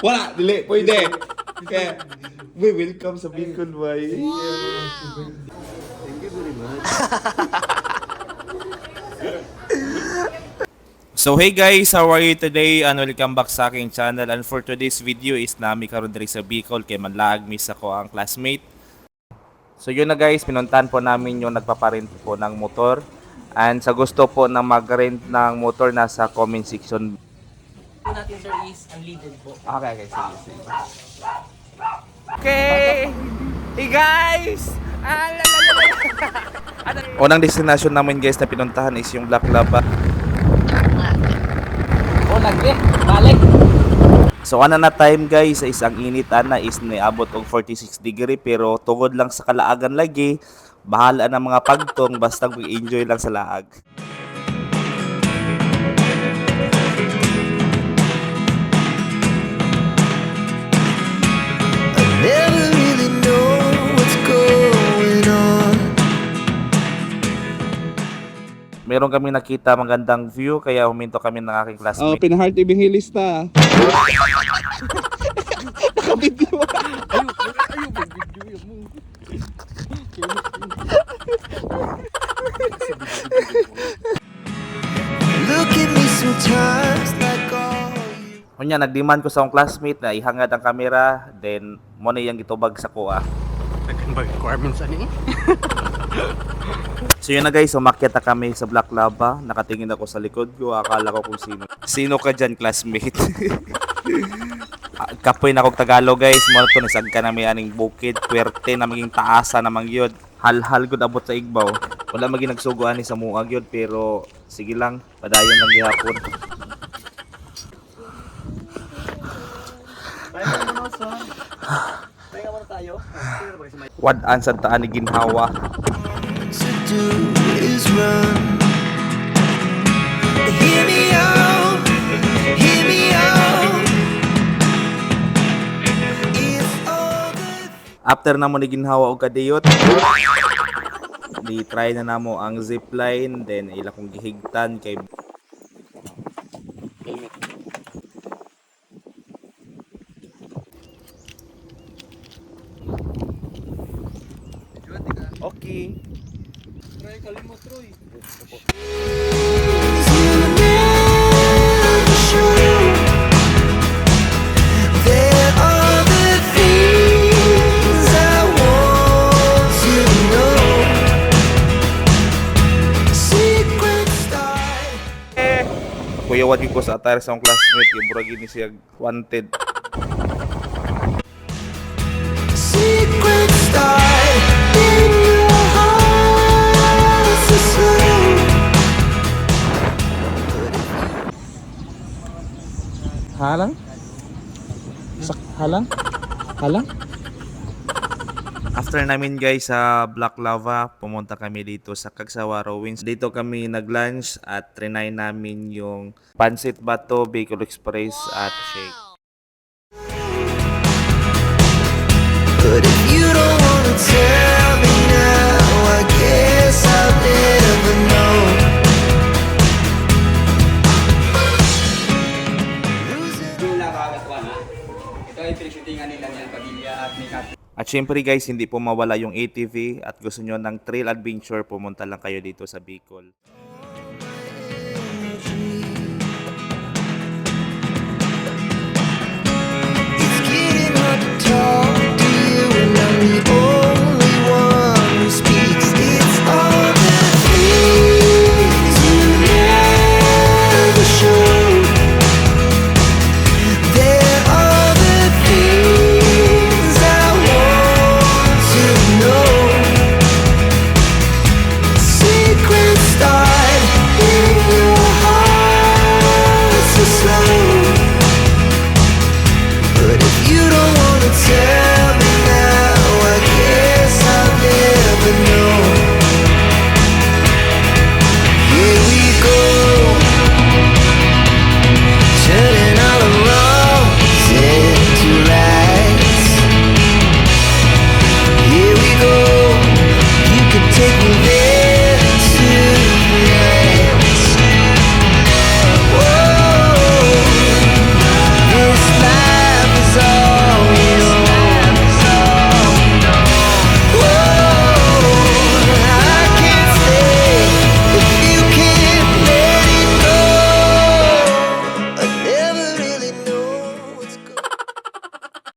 Wala, dili, pwede. Kaya, we welcome sa Bicol, boy. Thank you very much. So hey guys, how are you today? And welcome back sa aking channel. And for today's video is nami karon diri sa Bicol kay manlaag miss ako ang classmate. So yun na guys, pinuntahan po namin yung nagpaparent po ng motor. And sa gusto po na mag-rent ng motor, nasa comment section. Po natin sir is unleaded po. Okay, sige. Okay! Hey guys! Unang destination namin guys na pinuntahan is yung Black Lava. Balik! So ana na time guys is ang init ana is niabot og 46 degree pero tungod lang sa kalaagan lagi, bahala na mga pagtong basta mag-enjoy lang sa laag. Never really know what's going on. Meron kami nakita magandang view kaya huminto kami ng aking Oh, classmate. pinahart ibing hilista. Nakabidyo. Look at me sometimes like all you. Kunya nagdemand ko sa akong classmate na ihangad ang camera then mo na yang gitubag sa kuha. Requirements ani? So yun na guys, umakyat na kami sa Black Lava. Nakatingin ako sa likod ko, akala ko kung sino. Sino ka dyan, classmate? Kapoy na akong Tagalog guys. Muna to, nasag ka na may aning bukid. Puwerte na maging taasa na mangyod. Hal-hal good abot sa igbaw. Wala maging nagsuguan ni sa muag yun. Pero sige lang, padayon lang gihapon. Wadaan sa taan ni ginhawa. To do is run. Hear me out, hear me out. If all the After na mo ni ginhawa og kadiyot, di try na namo ang zipline, then ila kong gihigtan kay okay. you never show, there are the things I want to know. Secret style. Kuya wadi ko sa attire sa akong classmate kay murag ini siya wanted. Secret style in your heart so slow. Halang? Halang? Halang? After namin guys sa Black Lava, pumunta kami dito sa Cagsawa Ruins. Dito kami nag-lunch at trinay namin yung Pancit Bato, Bicol Express at shake. But if you don't wanna tell me now, I guess I'll never know. Yung nakakatuwa na. Ito ay pinag-shootingan nila ni Padilla at ni Kat. At syempre guys, hindi po mawala yung ATV at gusto nyo ng trail adventure, pumunta lang kayo dito sa Bicol. It's getting hard to talk.